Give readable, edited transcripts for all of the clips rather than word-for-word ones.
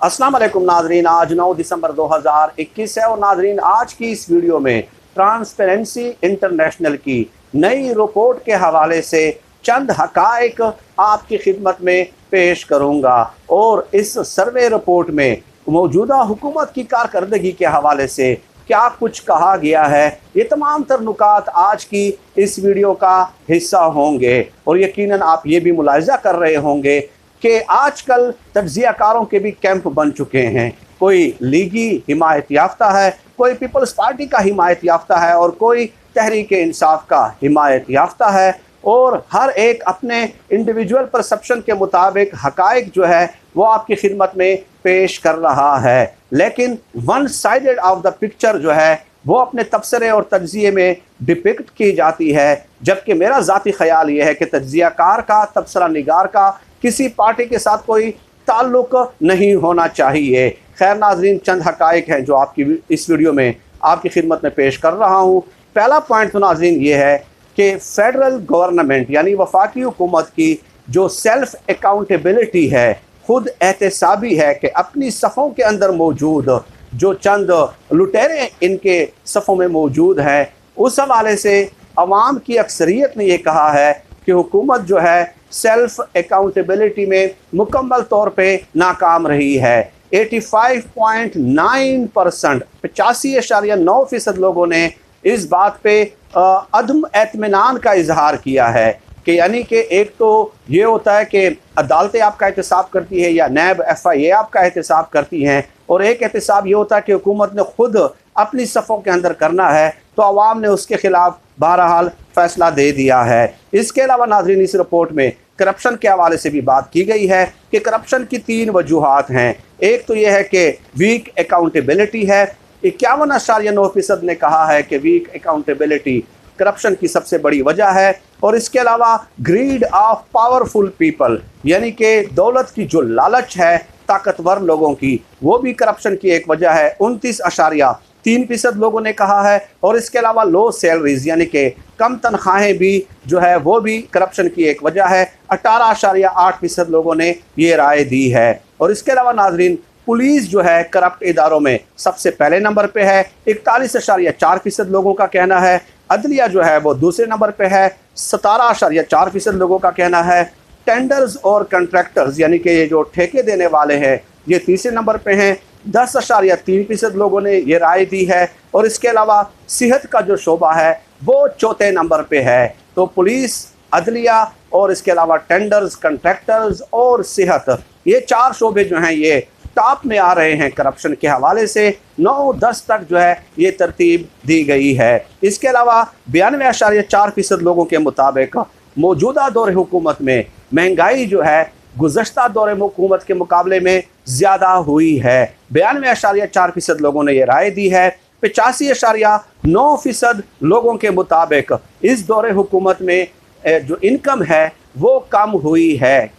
अस्सलाम वालेकुम नाजरीन, आज 9 दिसंबर 2021 है और नाजरीन आज की इस वीडियो में ट्रांसपेरेंसी इंटरनेशनल की नई रिपोर्ट के हवाले से चंद हकाइक आपकी खिदमत में पेश करूँगा और इस सर्वे रिपोर्ट में मौजूदा हुकूमत की कारकर्दगी के हवाले से क्या कुछ कहा गया है, ये तमाम तर नुकात आज की इस वीडियो का हिस्सा होंगे। और यकीनन आप ये भी मुलाहिजा कर रहे होंगे कि आजकल तज्जियाकारों के भी कैंप बन चुके हैं। कोई लीगी हिमायत याफ्ता है, कोई पीपल्स पार्टी का हिमायत याफ्ता है और कोई तहरीक इंसाफ का हिमायत याफ्ता है और हर एक अपने इंडिविजुअल परसेप्शन के मुताबिक हकाइक जो है वो आपकी खिदमत में पेश कर रहा है। लेकिन one sided of the picture जो है वो अपने तबसरे और तज्जिए में डिपिक्ट की जाती है, जबकि मेरा ज़ाती ख्याल ये है कि तज्जियाकार का, तबसरा निगार का किसी पार्टी के साथ कोई ताल्लुक़ नहीं होना चाहिए। खैर नाज़रीन, चंद हकाइक हैं जो आपकी इस वीडियो में आपकी खिदमत में पेश कर रहा हूँ। पहला पॉइंट तो नाज़रीन ये है कि फेडरल गवर्नमेंट यानी वफाकी हुकूमत की जो सेल्फ अकाउंटेबिलिटी है, खुद एहतसाबी है कि अपनी सफ़ों के अंदर मौजूद जो चंद लुटेरे इनके सफ़ों में मौजूद हैं, उस हवाले से अवाम की अक्सरियत ने यह कहा है कि हुकूमत जो है सेल्फ अकाउंटेबिलिटी में मुकम्मल तौर पे नाकाम रही है। 85.9% 85.9% लोगों ने इस बात पे अदम एतमिनान का इजहार किया है कि यानी कि एक तो ये होता है कि अदालतें आपका एहतसाब करती है या नैब FIA आपका एहतसाब करती हैं, और एक एहतसाब ये होता है कि हुकूमत ने खुद अपनी सफ़ों के अंदर करना है, तो आवाम ने उसके ख़िलाफ़ बहरहाल फ़ैसला दे दिया है। इसके अलावा नाज़रीन इस रिपोर्ट में करप्शन के हवाले से भी बात की गई है कि करप्शन की 3 वजूहात हैं। एक तो यह है कि वीक अकाउंटेबिलिटी है, 51.9% ने कहा है कि वीक अकाउंटेबिलिटी करप्शन की सबसे बड़ी वजह है। और इसके अलावा ग्रीड ऑफ पावरफुल पीपल यानी कि दौलत की जो लालच है ताकतवर लोगों की, वो भी करप्शन की एक वजह है, 29.3% लोगों ने कहा है। और इसके अलावा लो सैलरीज यानी कि कम तनख्वाहें भी जो है वो भी करप्शन की एक वजह है, 18.8% लोगों ने ये राय दी है। और इसके अलावा नाजरीन पुलिस जो है करप्ट इदारों में सबसे पहले नंबर पे है, 41.4% लोगों का कहना है। अदलिया जो है वो दूसरे नंबर पे है, 17.4% लोगों का कहना है। टेंडर्स और कंट्रैक्टर्स यानी कि ये जो ठेके देने वाले हैं ये तीसरे नंबर पे हैं, 10.3% लोगों ने ये राय दी है। और इसके अलावा सेहत का जो शोबा है वो चौथे नंबर पे है। तो पुलिस, अदलिया और इसके अलावा टेंडर्स, कंट्रैक्टर्स और सेहत, ये 4 शोबे जो हैं ये टॉप में आ रहे हैं करप्शन के हवाले से। 9-10 तक जो है ये तरतीब दी गई है। इसके अलावा 92.4% लोगों के मुताबिक मौजूदा दौर हुकूमत में महंगाई जो है गुज़श्ता दौर हुकूमत के मुकाबले में ज़्यादा हुई है। 92.4% लोगों ने यह राय दी है। 85.9% लोगों के मुताबिक इस दौर हुकूमत में जो इनकम है वो कम हुई है,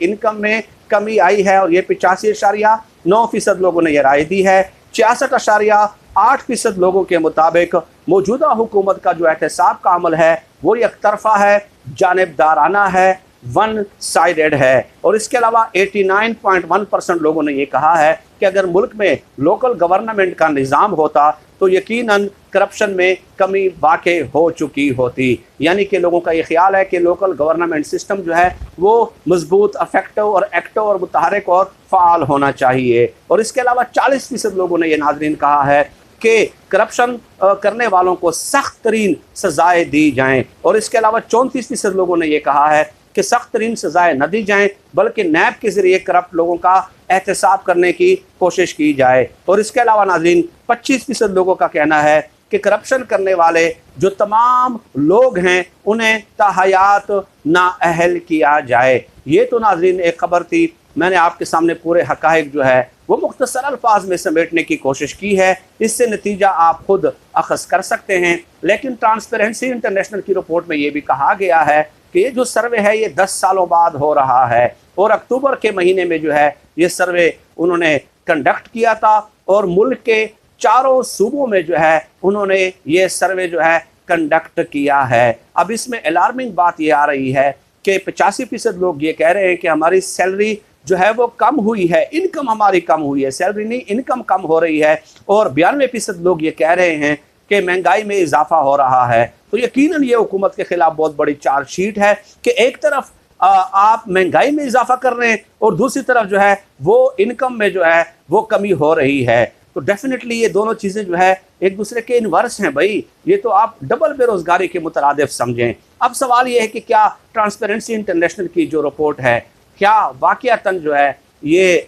इनकम में कमी आई है और ये 85.9% लोगों ने यह राय दी है। 66.8% लोगों के मुताबिक मौजूदा हुकूमत का जो एहतसाब का अमल है वो एक तरफा है, जानिबदाराना है, वन साइडेड है। और इसके अलावा 89.1% लोगों ने ये कहा है कि अगर मुल्क में लोकल गवर्नमेंट का निज़ाम होता तो यकीनन करप्शन में कमी वाक़ई हो चुकी होती। यानी कि लोगों का ये ख्याल है कि लोकल गवर्नमेंट सिस्टम जो है वो मजबूत, अफेक्टिव और एक्टिव और मुतहरिक और फ़ाल होना चाहिए। और इसके अलावा 40% लोगों ने यह नाज़रीन कहा है कि करप्शन करने वालों को सख्त तरीन सज़ाएँ दी जाएँ। और इसके अलावा 34% लोगों ने यह कहा है कि सख्त तरीन सज़ाएँ न दी जाएँ बल्कि नैब के ज़रिए करप्ट लोगों का एहतसाब करने की कोशिश की जाए। और इसके अलावा नाज़रीन 25% लोगों का कहना है कि करप्शन करने वाले जो तमाम लोग हैं उन्हें ताहयात नाअहल किया जाए। ये तो नाज़रीन एक ख़बर थी, मैंने आपके सामने पूरे हक़ाइक़ जो है वो मुख्तसर अल्फाज में समेटने की कोशिश की है। इससे नतीजा आप खुद अखज़ कर सकते हैं। लेकिन ट्रांसपेरेंसी इंटरनेशनल की रिपोर्ट में ये भी कहा गया है कि ये जो सर्वे है ये 10 सालों बाद हो रहा है और अक्टूबर के महीने में जो है ये सर्वे उन्होंने कंडक्ट किया था और मुल्क के 4 सूबों में जो है उन्होंने ये सर्वे जो है कंडक्ट किया है। अब इसमें अलार्मिंग बात ये आ रही है कि 85% लोग ये कह रहे हैं कि हमारी सैलरी जो है वो कम हुई है, इनकम हमारी कम हुई है, सैलरी नहीं इनकम कम हो रही है, और 92% लोग ये कह रहे हैं कि महंगाई में इजाफा हो रहा है, तो यकीनन ये हुकूमत के खिलाफ बहुत बड़ी चार्जशीट है कि एक तरफ आप महंगाई में इजाफा कर रहे हैं और दूसरी तरफ जो है वो इनकम में जो है वो कमी हो रही है। तो डेफिनेटली ये दोनों चीज़ें जो है एक दूसरे के इनवर्स हैं भाई, ये तो आप डबल बेरोजगारी के मुतरादिफ समझें। अब सवाल ये है कि क्या ट्रांसपेरेंसी इंटरनेशनल की जो रिपोर्ट है क्या वाकयातन जो है ये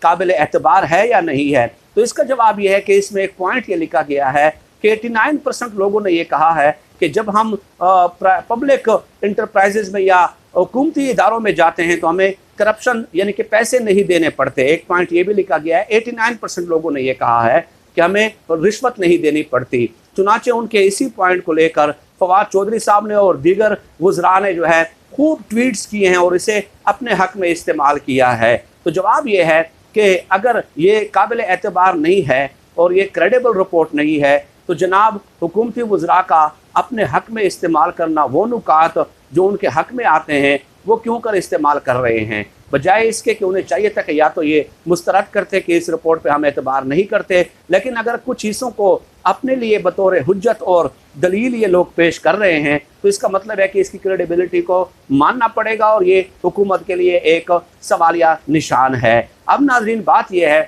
काबिल एतबार है या नहीं है। तो इसका जवाब ये है कि इसमें एक पॉइंट ये लिखा गया है कि 89% लोगों ने ये कहा है कि जब हम पब्लिक इंटरप्राइजेज में या हुकूमती इदारों में जाते हैं तो हमें करप्शन यानी कि पैसे नहीं देने पड़ते। एक पॉइंट ये भी लिखा गया है 89% लोगों ने ये कहा है कि हमें रिश्वत नहीं देनी पड़ती। चुनाचे उनके इसी पॉइंट को लेकर फवाद चौधरी साहब ने और दीगर वज़रा ने जो है खूब ट्वीट्स किए हैं और इसे अपने हक में इस्तेमाल किया है। तो जवाब ये है कि अगर ये काबिल एतबार नहीं है और ये क्रेडिबल रिपोर्ट नहीं है तो जनाब हुकूमती वज़रा का अपने हक में इस्तेमाल करना, वो नुकात जो उनके हक में आते हैं वो क्यों कर इस्तेमाल कर रहे हैं, बजाय इसके कि उन्हें चाहिए था कि या तो ये मुस्तरद करते कि इस रिपोर्ट पे हम एतबार नहीं करते, लेकिन अगर कुछ हिस्सों को अपने लिए बतौर हुज्जत और दलील ये लोग पेश कर रहे हैं तो इसका मतलब है कि इसकी क्रेडिबिलिटी को मानना पड़ेगा और ये हुकूमत के लिए एक सवालिया निशान है। अब नाज़रीन बात यह है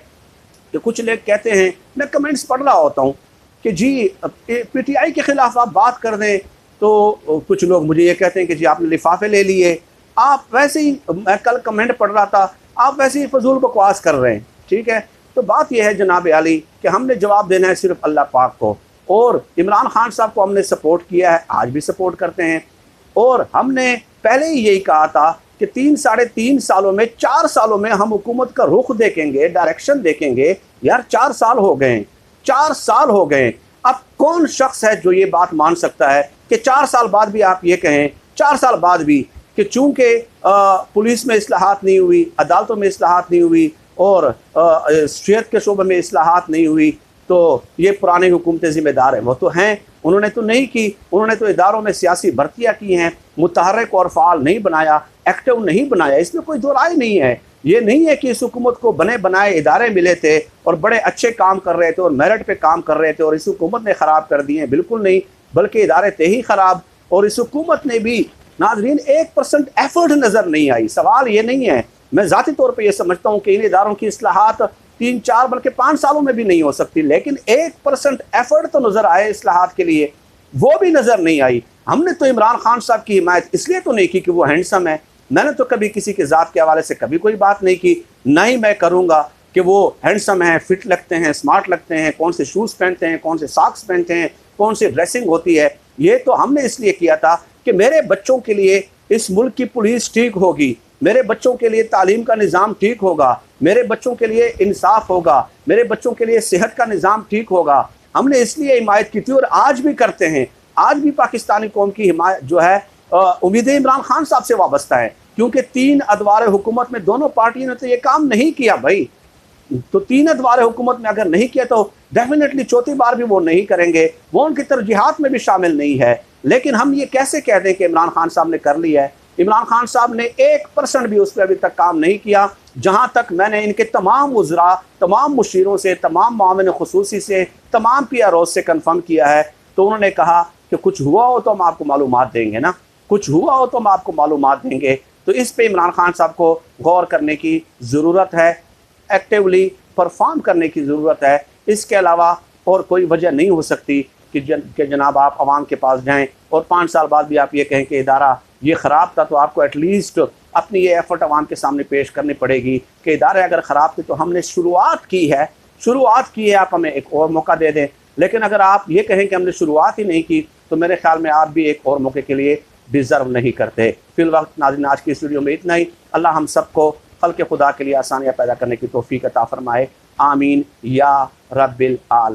कि कुछ लोग कहते हैं, मैं कमेंट्स पढ़ रहा होता हूँ कि जी PTI के ख़िलाफ़ आप बात कर दें, तो कुछ लोग मुझे ये कहते हैं कि जी आपने लिफाफे ले लिए, आप वैसे ही, मैं कल कमेंट पढ़ रहा था, आप वैसे ही फजूल बकवास कर रहे हैं। ठीक है, तो बात यह है जनाब आली कि हमने जवाब देना है सिर्फ अल्लाह पाक को, और इमरान खान साहब को हमने सपोर्ट किया है, आज भी सपोर्ट करते हैं, और हमने पहले ही यही कहा था कि 3-3.5 सालों में 4 सालों में हम हुकूमत का रुख देखेंगे, डायरेक्शन देखेंगे। यार 4 साल हो गए, 4 साल हो गए। अब कौन शख्स है जो ये बात मान सकता है कि 4 साल बाद भी आप ये कहें, 4 साल बाद भी कि चूंकि पुलिस में इस्लाहात नहीं हुई, अदालतों में इस्लाहात नहीं हुई और सेहत के शोबे में इस्लाहात नहीं हुई, तो ये पुरानी हुकूमतें ज़िम्मेदार हैं। वो तो हैं, उन्होंने तो नहीं की, उन्होंने तो इदारों में सियासी भर्तियाँ की हैं, मुतहर्रिक और फ़ाल नहीं बनाया, एक्टिव नहीं बनाया, इसमें कोई दो राय नहीं है। ये नहीं है कि इस हुकूमत को बने बनाए इदारे मिले थे और बड़े अच्छे काम कर रहे थे और मेरिट पे काम कर रहे थे और इस हुकूमत ने ख़राब कर दिए, बिल्कुल नहीं, बल्कि इदारे थे ही ख़राब। और इस हुकूमत ने भी नाज़रीन 1% एफर्ट नज़र नहीं आई। सवाल ये नहीं है, मैं ज़ाती तौर पर यह समझता हूँ कि इन इदारों की इस्लाहात 3-4 बल्कि 5 सालों में भी नहीं हो सकती, लेकिन 1% एफर्ट तो नज़र आए इस्लाहात के लिए, वो भी नज़र नहीं आई। हमने तो इमरान खान साहब की हिमायत इसलिए तो नहीं की कि वो हैंडसम है, मैंने तो कभी किसी के ज़ात के हवाले से कभी कोई बात नहीं की, ना ही मैं करूँगा कि वो हैंडसम हैं, फिट लगते हैं, स्मार्ट लगते हैं, कौन से शूज़ पहनते हैं, कौन से सॉक्स पहनते हैं, कौन सी ड्रेसिंग होती है। ये तो हमने इसलिए किया था कि मेरे बच्चों के लिए इस मुल्क की पुलिस ठीक होगी, मेरे बच्चों के लिए तालीम का निज़ाम ठीक होगा, मेरे बच्चों के लिए इंसाफ होगा, मेरे बच्चों के लिए सेहत का निज़ाम ठीक होगा। हमने इसलिए हिमायत की थी और आज भी करते हैं। आज भी पाकिस्तानी कौम की हिमायत जो है उम्मीदें इमरान खान साहब से वाबस्ता है, क्योंकि 3 अदवार हुकूमत में दोनों पार्टियों ने तो ये काम नहीं किया भाई। तो 3 अदवार हुकूमत में अगर नहीं किया तो डेफिनेटली चौथी बार भी वो नहीं करेंगे, वो उनकी तरजीहात में भी शामिल नहीं है। लेकिन हम ये कैसे कह दें कि इमरान खान साहब ने कर लिया है? इमरान खान साहब ने 1% भी उस पर अभी तक काम नहीं किया। जहाँ तक मैंने इनके तमाम वज़रा, तमाम मुशीरों से, तमाम मामले खुसूसी से, तमाम PRO से कन्फर्म किया है, तो उन्होंने कहा कि कुछ हुआ हो तो हम आपको मालूमात देंगे ना, कुछ हुआ हो तो हम आपको मालूमात देंगे। तो इस पे इमरान खान साहब को गौर करने की ज़रूरत है, एक्टिवली परफॉर्म करने की ज़रूरत है। इसके अलावा और कोई वजह नहीं हो सकती कि जनाब आप आवाम के पास जाएं और 5 साल बाद भी आप ये कहें कि इदारा ये ख़राब था। तो आपको एटलीस्ट अपनी ये एफर्ट आवाम के सामने पेश करनी पड़ेगी कि इदारे अगर ख़राब थे तो हमने शुरुआत की है, आप हमें एक और मौका दे दें। लेकिन अगर आप ये कहें कि हमने शुरुआत ही नहीं की तो मेरे ख्याल में आप भी एक और मौके के लिए डिज़र्व नहीं करते। फिल वक्त नाज़रीन आज की इस वीडियो में इतना ही। अल्लाह हम सबको खल्क़ खुदा के लिए आसानियाँ पैदा करने की तौफ़ीक़ अता फ़रमाए। आमीन या रब्बिल आलमीन।